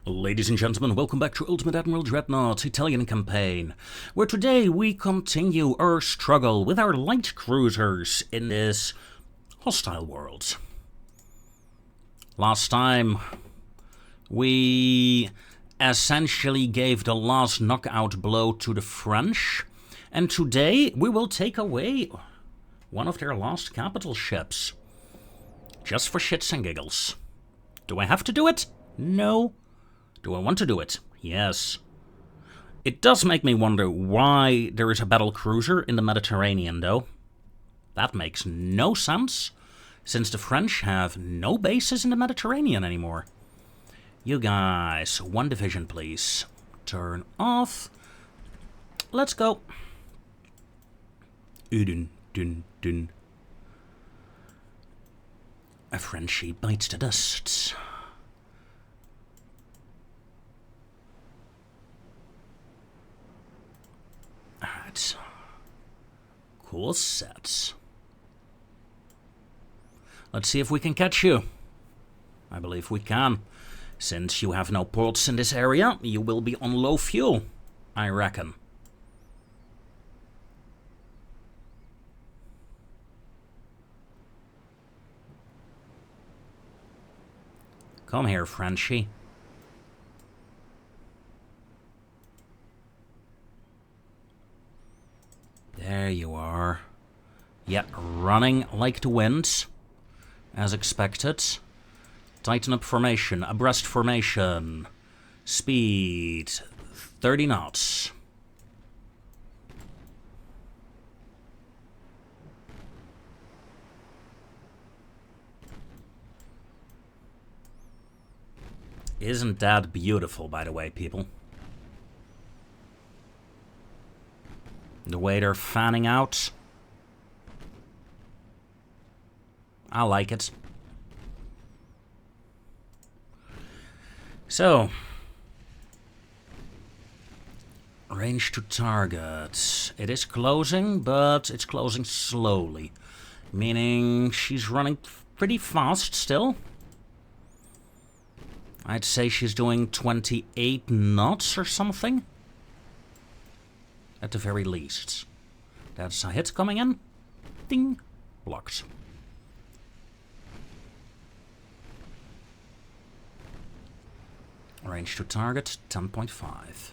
Ladies and gentlemen, welcome back to Ultimate Admiral Dreadnoughts Italian campaign, where today we continue our struggle with our light cruisers in this hostile world. Last time, we essentially gave the last knockout blow to the French, and today we will take away one of their last capital ships. Just for shits and giggles. Do I have to do it? No. Do I want to do it? Yes. It does make me wonder why there is a battle cruiser in the Mediterranean, though. That makes no sense, since the French have no bases in the Mediterranean anymore. You guys, one division, please. Turn off. Let's go. Dun, dun, dun. A Frenchie bites the dust. Alright. Cool sets. Let's see if we can catch you. I believe we can. Since you have no ports in this area, you will be on low fuel, I reckon. Come here, Frenchie. There you are. Yeah, running like the wind, as expected. Tighten up formation, abreast formation. Speed, 30 knots. Isn't that beautiful, by the way, people? The way they're fanning out. I like it. So. Range to target. It is closing, but it's closing slowly. Meaning she's running pretty fast still. I'd say she's doing 28 knots or something. At the very least. That's a hit coming in. Ding. Blocked. Range to target, 10.5.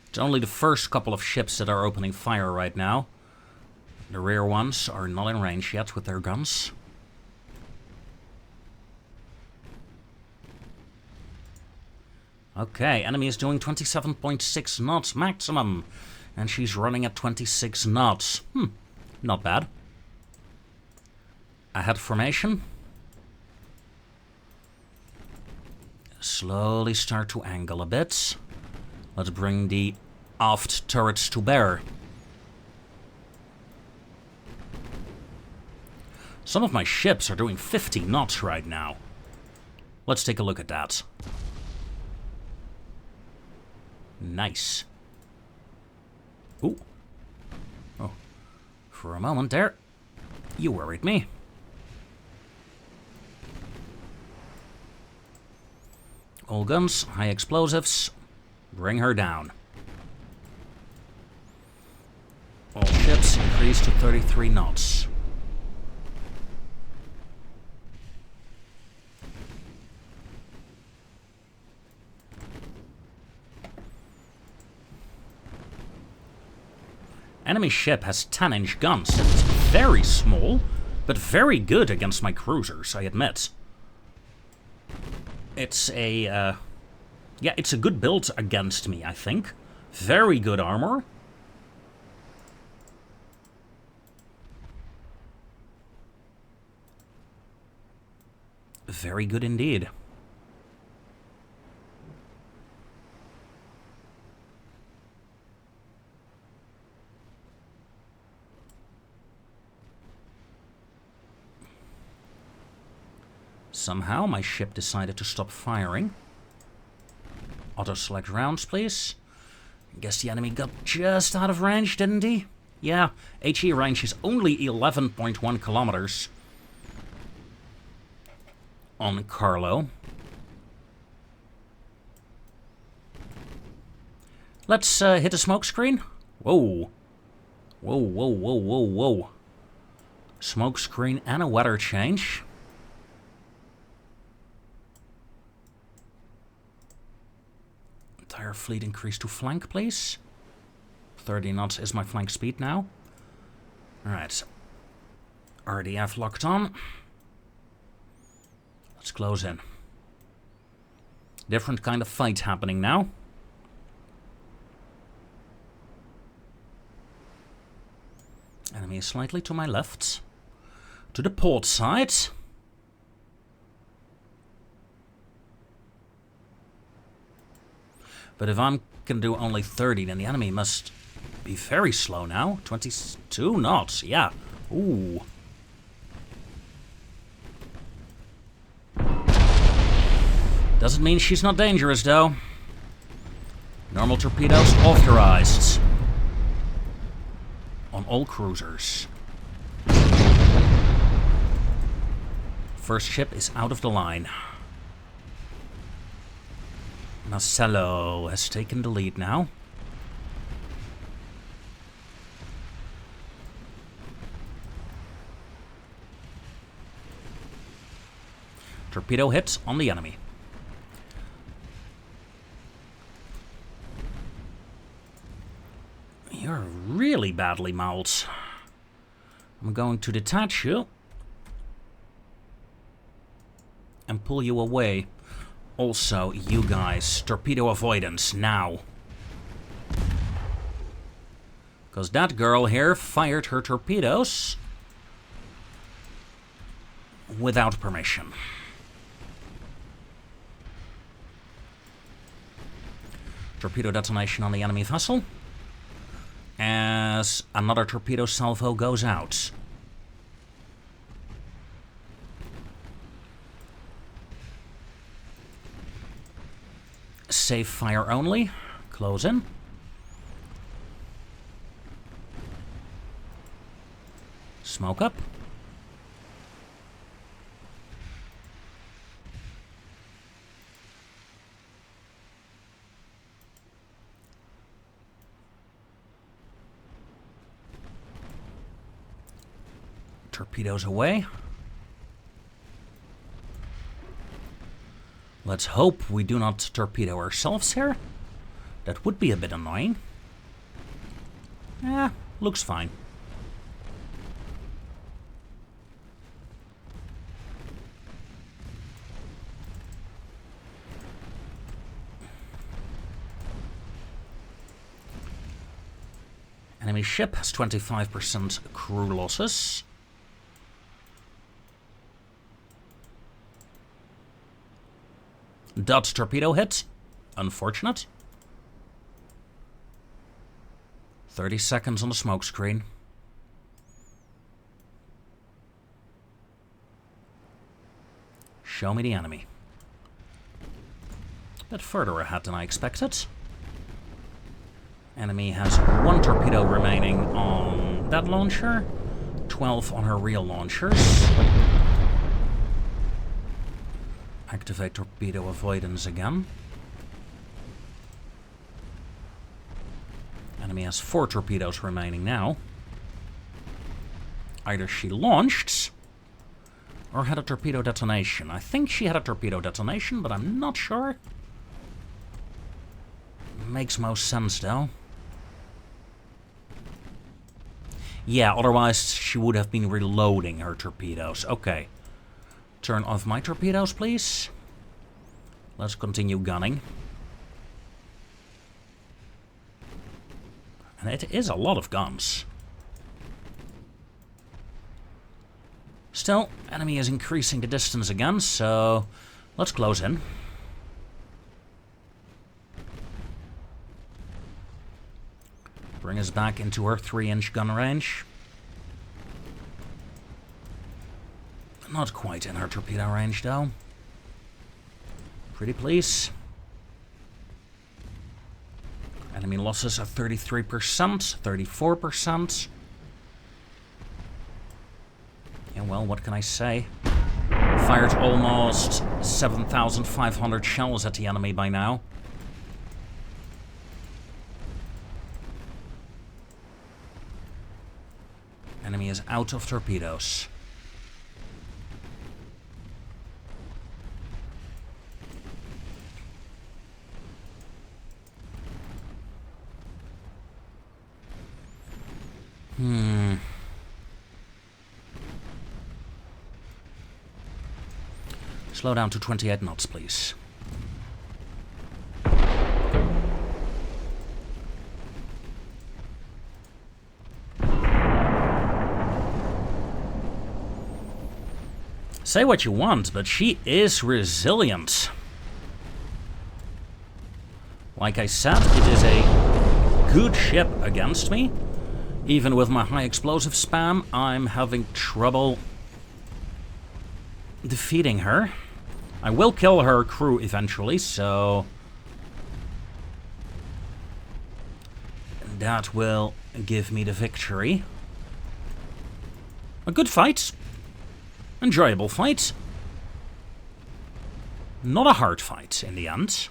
It's only the first couple of ships that are opening fire right now. The rear ones are not in range yet with their guns. Okay, enemy is doing 27.6 knots maximum. And she's running at 26 knots. Not bad. Ahead formation. Slowly start to angle a bit. Let's bring the aft turrets to bear. Some of my ships are doing 50 knots right now. Let's take a look at that. Nice. Ooh. Oh. For a moment there, you worried me. All guns, high explosives. Bring her down. All ships increase to 33 knots. Enemy ship has 10-inch guns, and it's very small, but very good against my cruisers, I admit. It's a, yeah, it's a good build against me, I think. Very good armor. Very good indeed. Somehow my ship decided to stop firing. Auto-select rounds, please. Guess the enemy got just out of range, didn't he? Yeah, HE range is only 11.1 kilometers. on Carlo. Let's hit a smoke screen. Whoa. Whoa, whoa, whoa, whoa, whoa. Smoke screen and a weather change. Entire fleet increase to flank, please. 30 knots is my flank speed now. Alright. RDF locked on. Let's close in. Different kind of fight happening now. Enemy is slightly to my left. To the port side. But if I can do only 30, then the enemy must be very slow now. 22 knots, yeah. Ooh. Doesn't mean she's not dangerous, though. Normal torpedoes authorized. On all cruisers. First ship is out of the line. Marcelo has taken the lead now. Torpedo hit on the enemy. You're really badly mauled. I'm going to detach you and pull you away. Also, you guys, torpedo avoidance now. Because that girl here fired her torpedoes without permission. Torpedo detonation on the enemy vessel. As another torpedo salvo goes out. Safe fire only. Close in. Smoke up. Torpedoes away. Let's hope we do not torpedo ourselves here. That would be a bit annoying. Looks fine. Enemy ship has 25% crew losses. Dot torpedo hit. Unfortunate. 30 seconds on the smoke screen. Show me the enemy. A bit further ahead than I expected. Enemy has 1 torpedo remaining on that launcher. 12 on her real launchers. Activate torpedo avoidance again. Enemy has 4 torpedoes remaining now. Either she launched or had a torpedo detonation. I think she had a torpedo detonation, but I'm not sure. Makes most sense though. Yeah, otherwise she would have been reloading her torpedoes. Okay. Turn off my torpedoes, please. Let's continue gunning. And it is a lot of guns. Still, enemy is increasing the distance again, so let's close in. Bring us back into her 3-inch gun range. Not quite in her torpedo range, though. Pretty please. Enemy losses are 33%, 34%. Yeah, well, what can I say? fired almost 7,500 shells at the enemy by now. Enemy is out of torpedoes. Slow down to 28 knots, please. Say what you want, but she is resilient. Like I said, it is a good ship against me. Even with my high explosive spam, I'm having trouble defeating her. I will kill her crew eventually, so that will give me the victory. A good fight. Enjoyable fight. Not a hard fight in the end.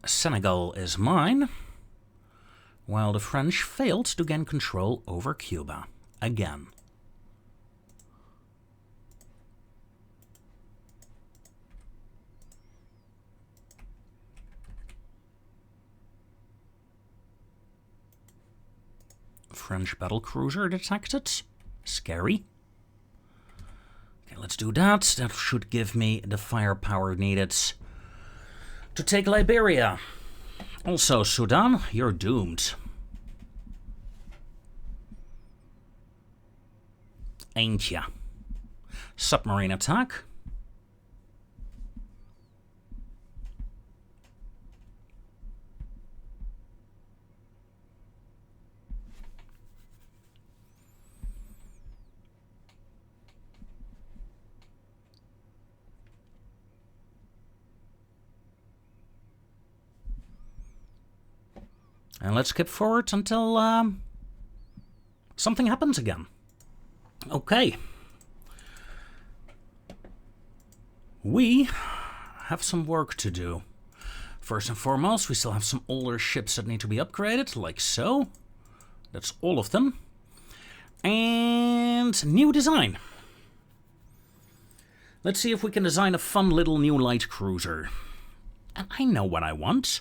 Senegal is mine, while the French failed to gain control over Cuba again. French battlecruiser detected. Scary. Okay, let's do that. That should give me the firepower needed to take Liberia. Also, Sudan, you're doomed. Ain't ya? Submarine attack. And let's skip forward until something happens again. Okay. We have some work to do. First and foremost, we still have some older ships that need to be upgraded, like so. That's all of them. And new design. Let's see if we can design a fun little new light cruiser. And I know what I want.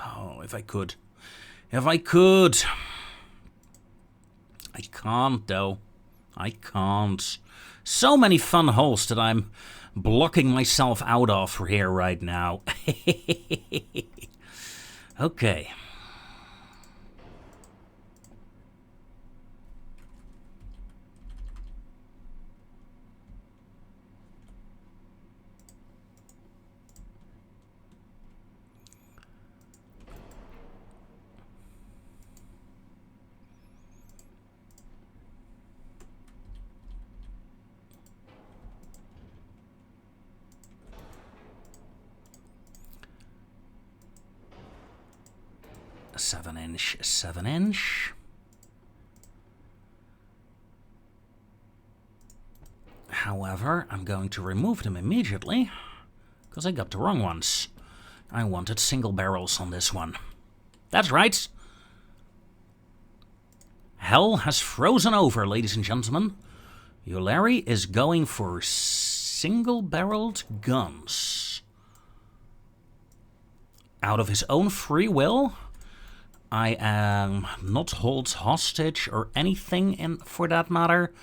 Oh, if I could. If I could. I can't, though. I can't. So many fun holes that I'm blocking myself out of here right now. Okay. Seven inch. However, I'm going to remove them immediately, because I got the wrong ones. I wanted single barrels on this one. That's right. Hell has frozen over, ladies and gentlemen. Eulari is going for single-barreled guns. Out of his own free will, I am not held hostage or anything for that matter.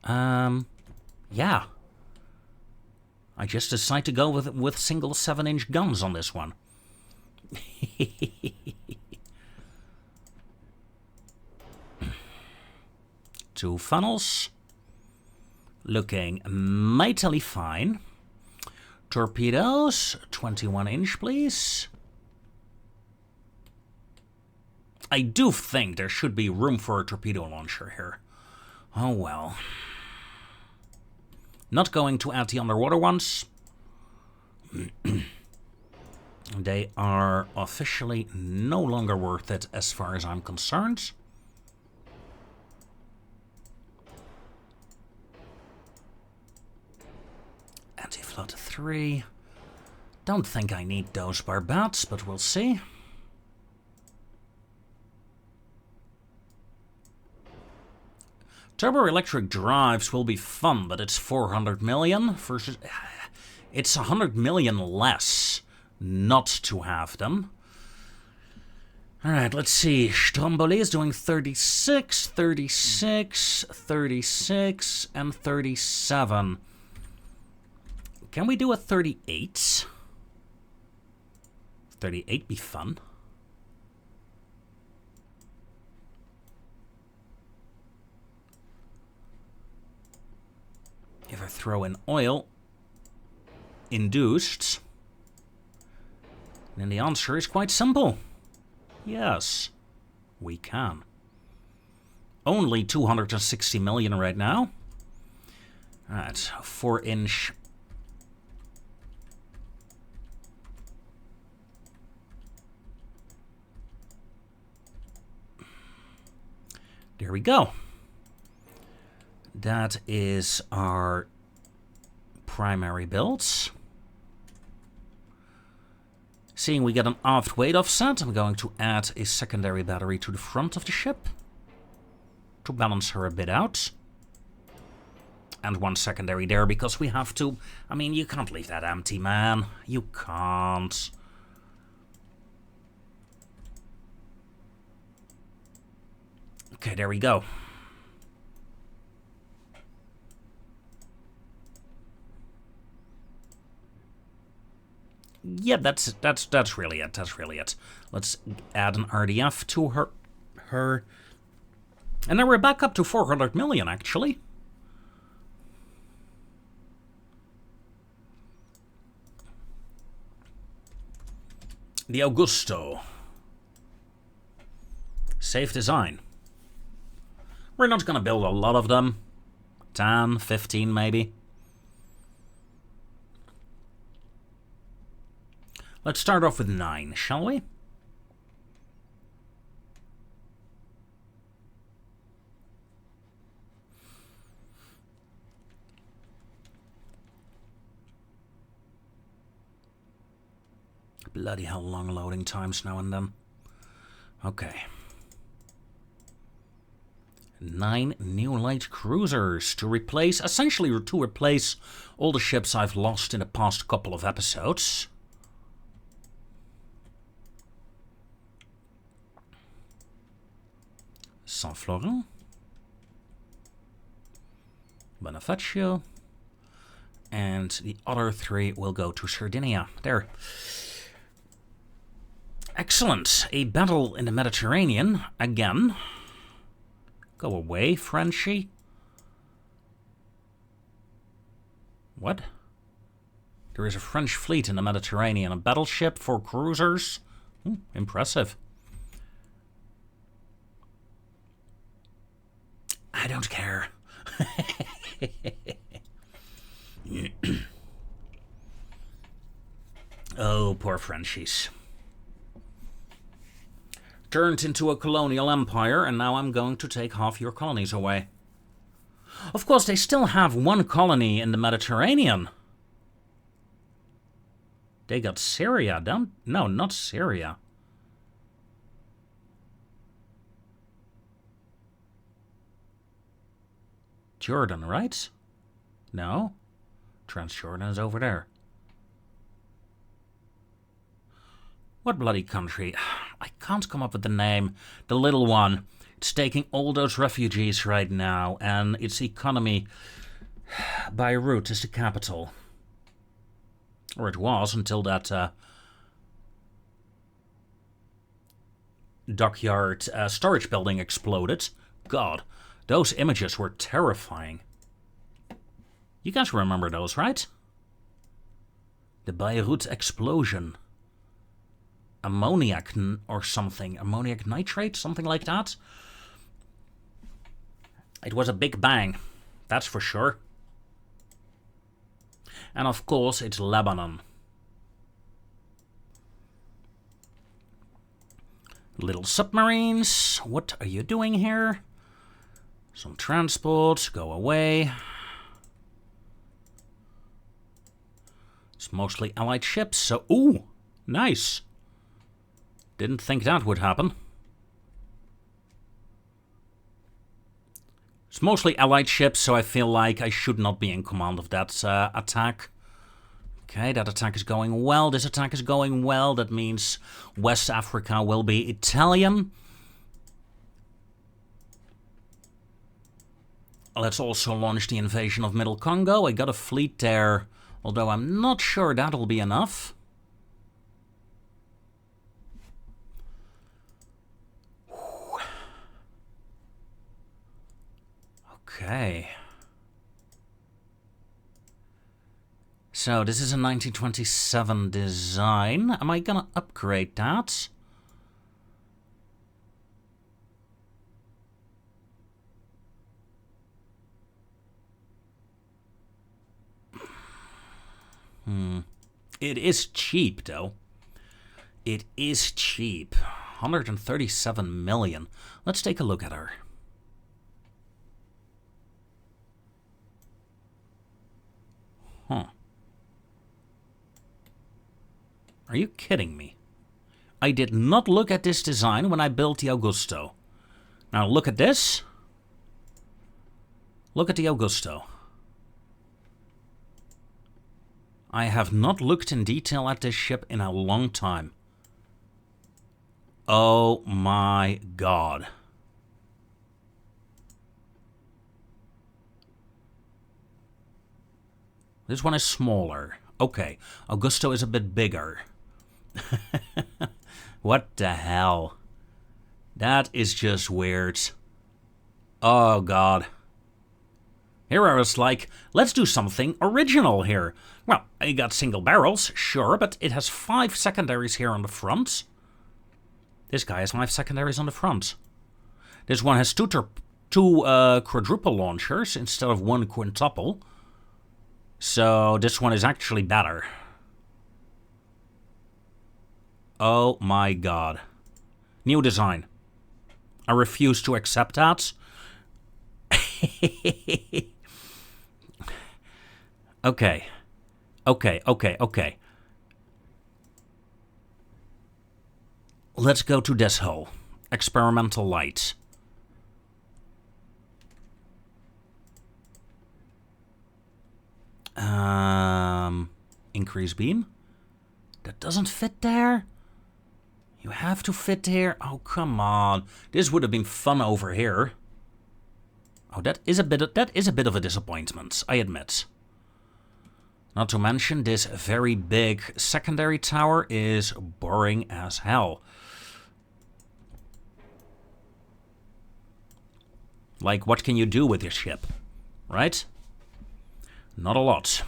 Yeah. I just decide to go with single 7-inch guns on this one. 2 funnels. Looking mightily fine. Torpedoes, 21 inch, please. I do think there should be room for a torpedo launcher here. Oh well. Not going to add the underwater ones. They are officially no longer worth it as far as I'm concerned. Anti-flood 3. Don't think I need those barbats, but we'll see. Turbo-electric drives will be fun, but it's 400 million versus... It's 100 million less not to have them. Alright, let's see. Stromboli is doing 36, 36, 36, and 37. Can we do a 38? 38 be fun. If I throw in oil induced, then the answer is quite simple. Yes, we can. Only 260 million right now. Alright, 4-inch. There we go. That is our primary builds. Seeing we get an aft weight offset, I'm going to add a secondary battery to the front of the ship to balance her a bit out. And one secondary there because we have to... I mean, you can't leave that empty, man. You can't. Okay, there we go. Yeah, that's really it. That's really it. Let's add an RDF to her. And then we're back up to 400 million, actually. The Augusto. Safe design. We're not going to build a lot of them. 10, 15 maybe. Let's start off with 9, shall we? Bloody hell, long loading times now and then. Okay. 9 new light cruisers to replace, essentially to replace all the ships I've lost in the past couple of episodes. Saint-Florent, Bonifacio, and the other 3 will go to Sardinia. There. Excellent. A battle in the Mediterranean again. Go away, Frenchie. What? There is a French fleet in the Mediterranean, a battleship for cruisers. Impressive. I don't care. Oh, poor Frenchies. Turned into a colonial empire, and now I'm going to take half your colonies away. Of course, they still have 1 colony in the Mediterranean. They got Syria, don't... No, not Syria. Jordan, right? No? Transjordan is over there. What bloody country? I can't come up with the name. The little one. It's taking all those refugees right now, and its economy... Beirut is the capital. Or it was, until that dockyard storage building exploded. God. Those images were terrifying. You guys remember those, right? The Beirut explosion. Ammoniac or something. Ammoniac nitrate, something like that. It was a big bang, that's for sure. And of course, it's Lebanon. Little submarines. What are you doing here? Some transport. Go away. It's mostly Allied ships, so... Ooh! Nice! Didn't think that would happen. It's mostly Allied ships, so I feel like I should not be in command of that attack. Okay, that attack is going well. This attack is going well. That means West Africa will be Italian. Let's also launch the invasion of Middle Congo. I got a fleet there, although I'm not sure that'll be enough. Okay. So this is a 1927 design. Am I gonna upgrade that? It is cheap, though. It is cheap. 137 million. Let's take a look at her. Huh. Are you kidding me? I did not look at this design when I built the Augusto. Now look at this. Look at the Augusto. I have not looked in detail at this ship in a long time. Oh my god. This one is smaller. Okay, Augusto is a bit bigger. What the hell? That is just weird. Oh god. Here I was like, let's do something original here. Well, I got single barrels, sure, but it has 5 secondaries here on the front. This guy has 5 secondaries on the front. This one has two quadruple launchers instead of 1 quintuple. So this one is actually better. Oh my god. New design. I refuse to accept that. Okay. Okay. Let's go to this hull. Experimental light. Increase beam. That doesn't fit there. You have to fit here. Oh, come on. This would have been fun over here. Oh, that is a bit of a disappointment, I admit. Not to mention, this very big secondary tower is boring as hell. Like, what can you do with your ship? Right? Not a lot.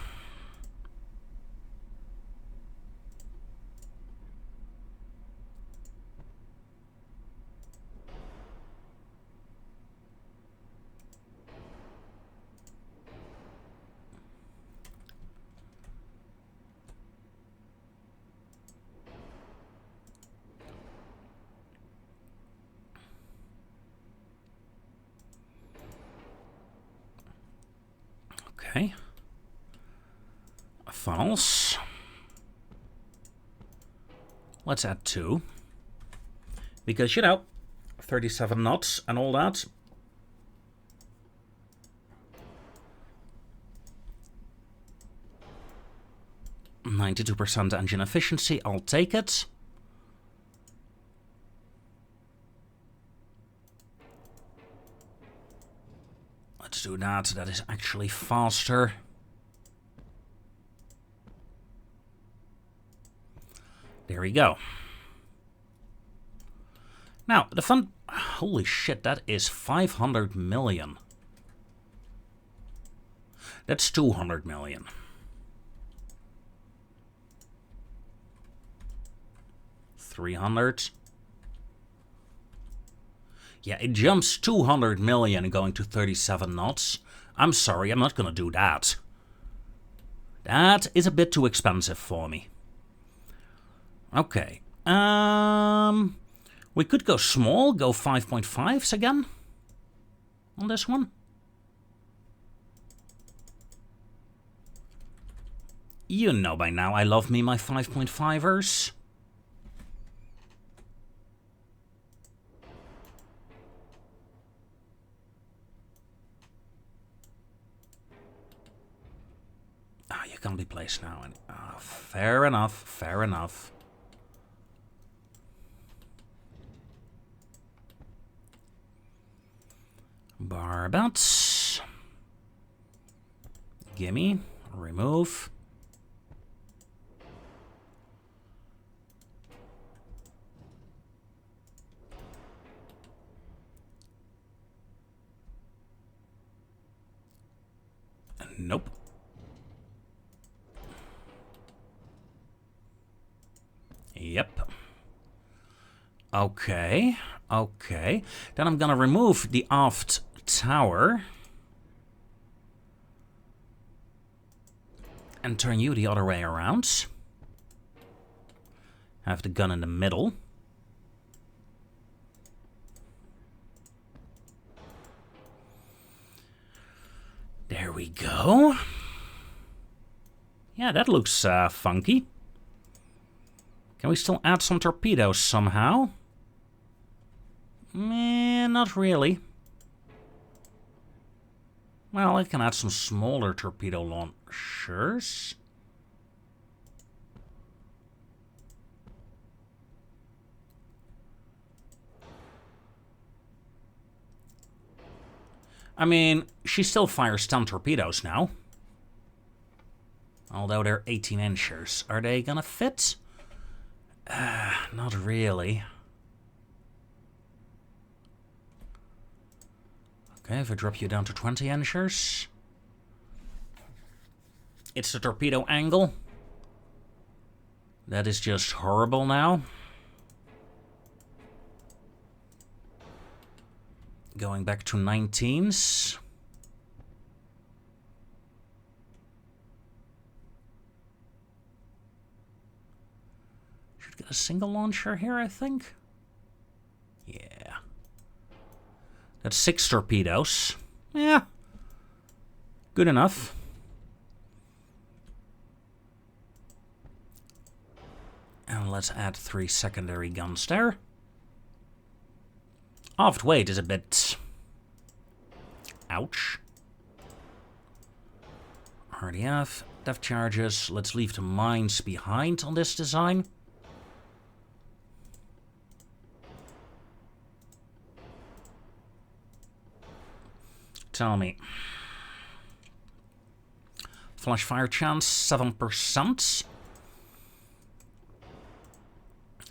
Okay. Funnels. Let's add 2. Because, you know, 37 knots and all that. %92 engine efficiency, I'll take it. Let's do that. That is actually faster. There we go. Now, the fun... Holy shit, that is 500 million. That's 200 million. $300. Yeah, it jumps 200 million going to 37 knots. I'm sorry, I'm not gonna do that. That is a bit too expensive for me. Okay. We could go small, go 5.5s again on this one. You know by now I love me my 5.5ers. Ah, you can't be placed now. Fair enough, fair enough. Barbats. Gimme. Remove. Nope. Yep. Okay. Okay. Then I'm gonna remove the aft tower. And turn you the other way around. Have the gun in the middle. There we go. Yeah, that looks funky. Can we still add some torpedoes somehow? Not really. Well, I can add some smaller torpedo launchers. I mean, she still fires 10 torpedoes now. Although they're 18-inchers. Are they gonna fit? Not really. Okay, if I drop you down to 20-inchers. It's the torpedo angle. That is just horrible now. Going back to 19s. Should get a single launcher here, I think. Yeah. That's 6 torpedoes. Yeah. Good enough. And let's add 3 secondary guns there. Aft weight is a bit... ouch. RDF, depth charges. Let's leave the mines behind on this design. Tell me. Flash fire chance, 7%.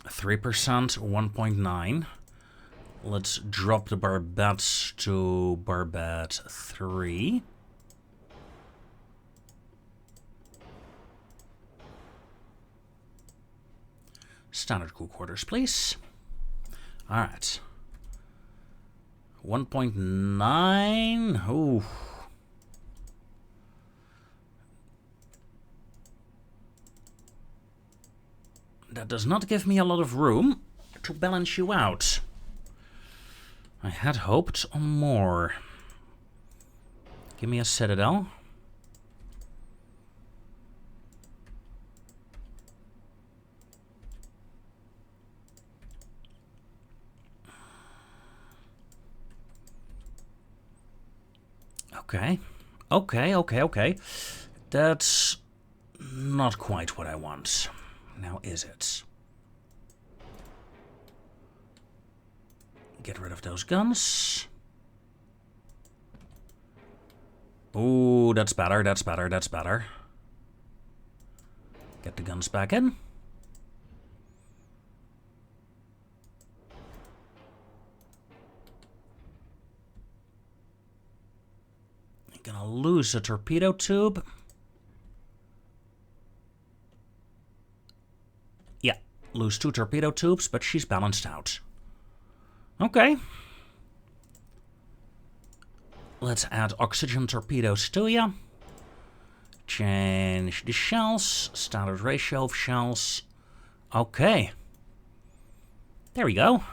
3%, 1.9. Let's drop the barbettes to barbette 3. Standard crew quarters, please. All right. 1.9. Ooh. That does not give me a lot of room to balance you out. I had hoped on more. Give me a citadel. Okay. Okay. That's not quite what I want. Now is it? Get rid of those guns. Ooh, that's better. Get the guns back in. lose a torpedo tube. Yeah, lose 2 torpedo tubes, but she's balanced out. Okay. Let's add oxygen torpedoes to you. Change the shells, standard ratio of shells. Okay. There we go.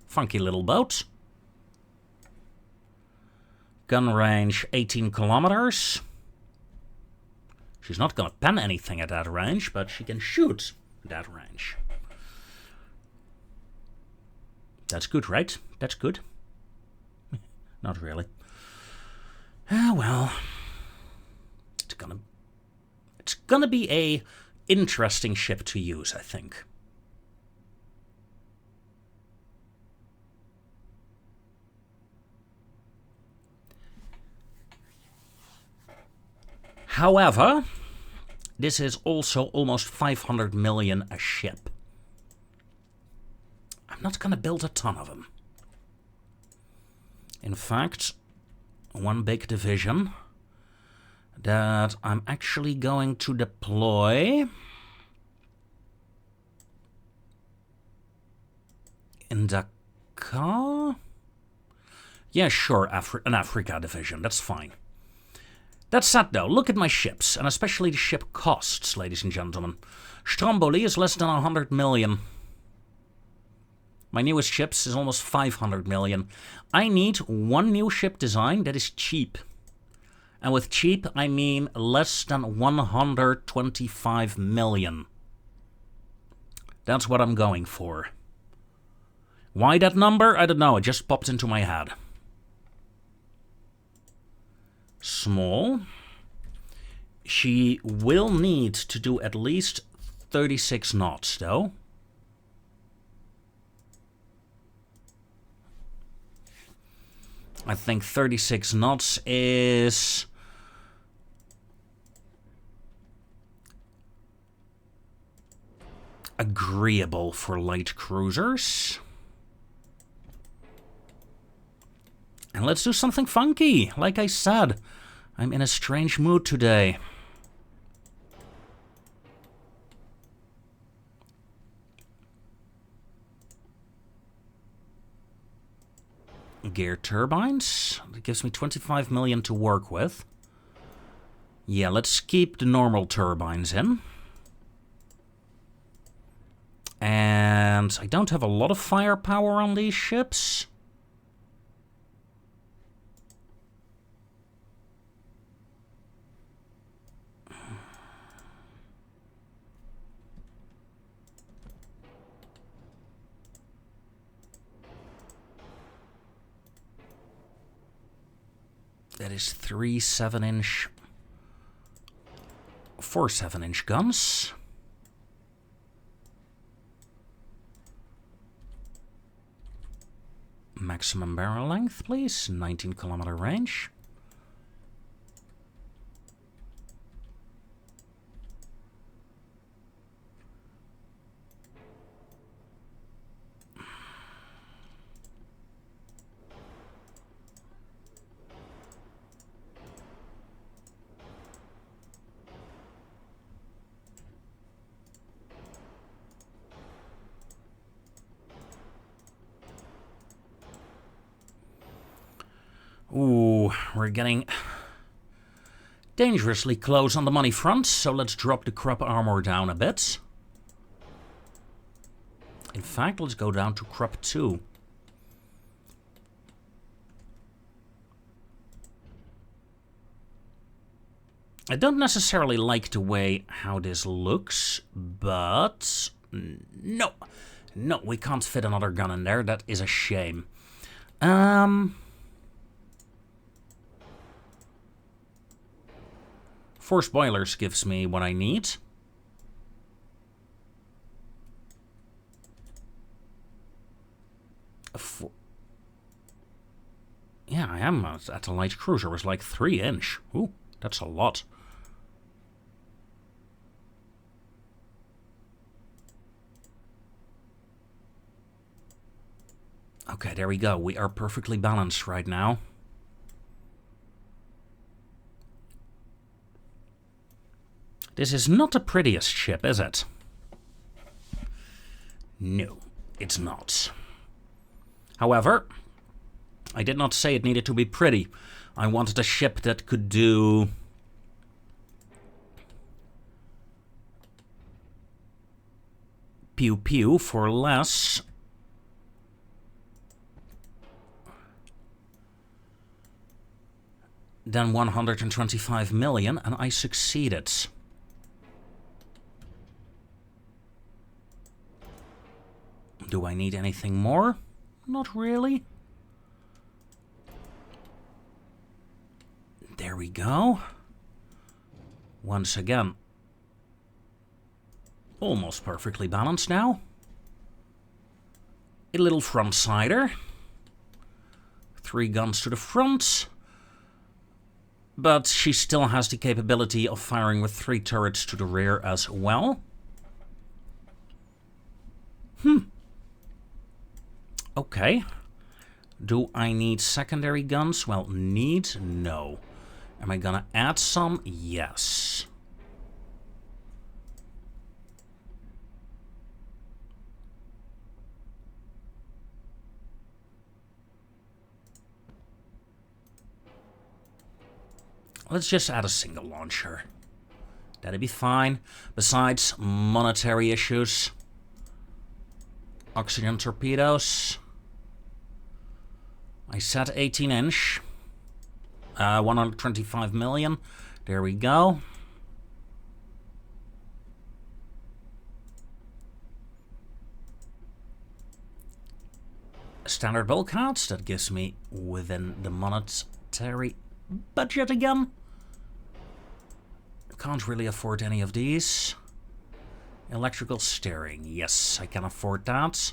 Funky little boat. Gun range 18 kilometers. She's not gonna pen anything at that range, but she can shoot that range. That's good, right? That's good. Not really. Ah, well. It's gonna be a interesting ship to use, I think. However, this is also almost 500 million a ship. I'm not gonna build a ton of them. In fact, one big division that I'm actually going to deploy in Dakar? Yeah, sure, an Africa division, that's fine. That said though, look at my ships, and especially the ship costs, ladies and gentlemen. Stromboli is less than 100 million. My newest ships is almost 500 million. I need one new ship design that is cheap. And with cheap, I mean less than 125 million. That's what I'm going for. Why that number? I don't know, it just popped into my head. Small. She will need to do at least 36 knots, though. I think 36 knots is agreeable for light cruisers. And let's do something funky. Like I said, I'm in a strange mood today. Gear turbines. That gives me 25 million to work with. Yeah, let's keep the normal turbines in. And I don't have a lot of firepower on these ships. That is 3 7-inch, 4 7-inch guns. Maximum barrel length, please. 19-kilometer range. Ooh, we're getting dangerously close on the money front, so let's drop the Krupp armor down a bit. In fact, let's go down to Krupp 2. I don't necessarily like the way how this looks, but no, we can't fit another gun in there. That is a shame. Force boilers gives me what I need. Yeah, I am at a light cruiser. It was like 3-inch. Ooh, that's a lot. Okay, there we go. We are perfectly balanced right now. This is not the prettiest ship, is it? No, it's not. However, I did not say it needed to be pretty. I wanted a ship that could do... pew pew for less than 125 million, and I succeeded. Do I need anything more? Not really. There we go. Once again, almost perfectly balanced now. A little front-sider. 3 guns to the front. But she still has the capability of firing with 3 turrets to the rear as well. Okay. Do I need secondary guns? Well, need? No. Am I gonna add some? Yes. Let's just add a single launcher. That'd be fine. Besides, monetary issues. Oxygen torpedoes. I said 18-inch. 125 million. There we go. Standard bulkheads. That gives me within the monetary budget again. Can't really afford any of these. Electrical steering. Yes, I can afford that.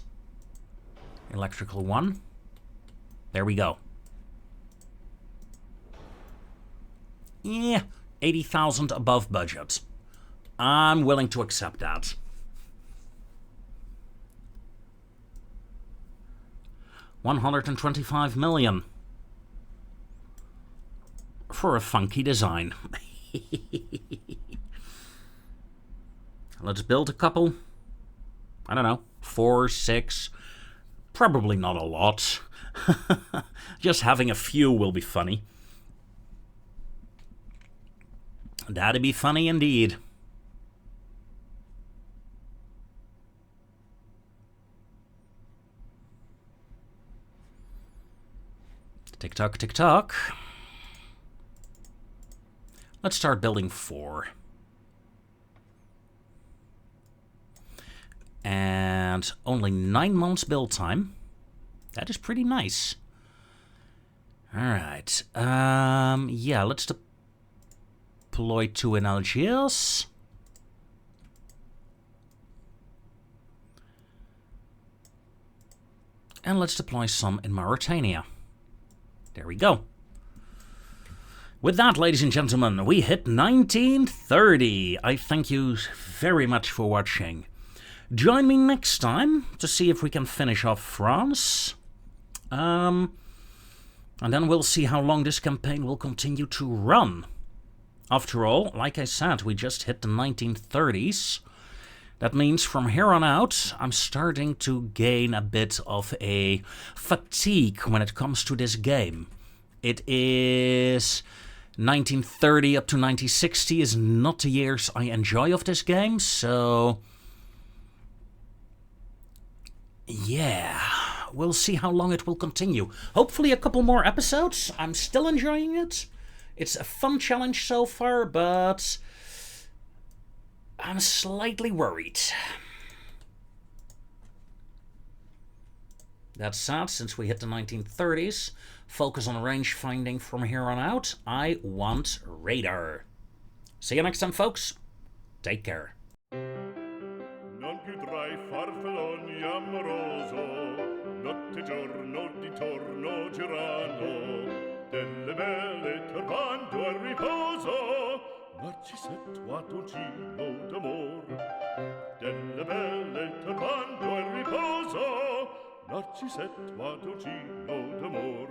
Electrical one. There we go. Yeah, 80,000 above budget. I'm willing to accept that. $125 million. For a funky design. Let's build a couple. I don't know, 4, 6. Probably not a lot. Just having a few will be funny. That'd be funny indeed. Tick tock, tick tock. Let's start building 4. And only 9 months build time. That is pretty nice. Alright. Yeah, let's deploy 2 in Algiers. And let's deploy some in Mauritania. There we go. With that, ladies and gentlemen, we hit 1930. I thank you very much for watching. Join me next time to see if we can finish off France. And then we'll see how long this campaign will continue to run. After all, like I said, we just hit the 1930s. That means from here on out, I'm starting to gain a bit of a fatigue when it comes to this game. It is 1930 up to 1960 is not the years I enjoy of this game, so yeah, we'll see how long it will continue. Hopefully a couple more episodes. I'm still enjoying it. It's a fun challenge so far, but I'm slightly worried. That said, since we hit the 1930s, focus on range finding from here on out. I want radar. See you next time, folks. Take care. Non più tra i farfalloni amoroso, notte e giorno di torno girano, delle belle turbando al riposo, Narcisetto Atoncino d'amor. Delle belle turbando al riposo, Narcisetto Atoncino d'amor.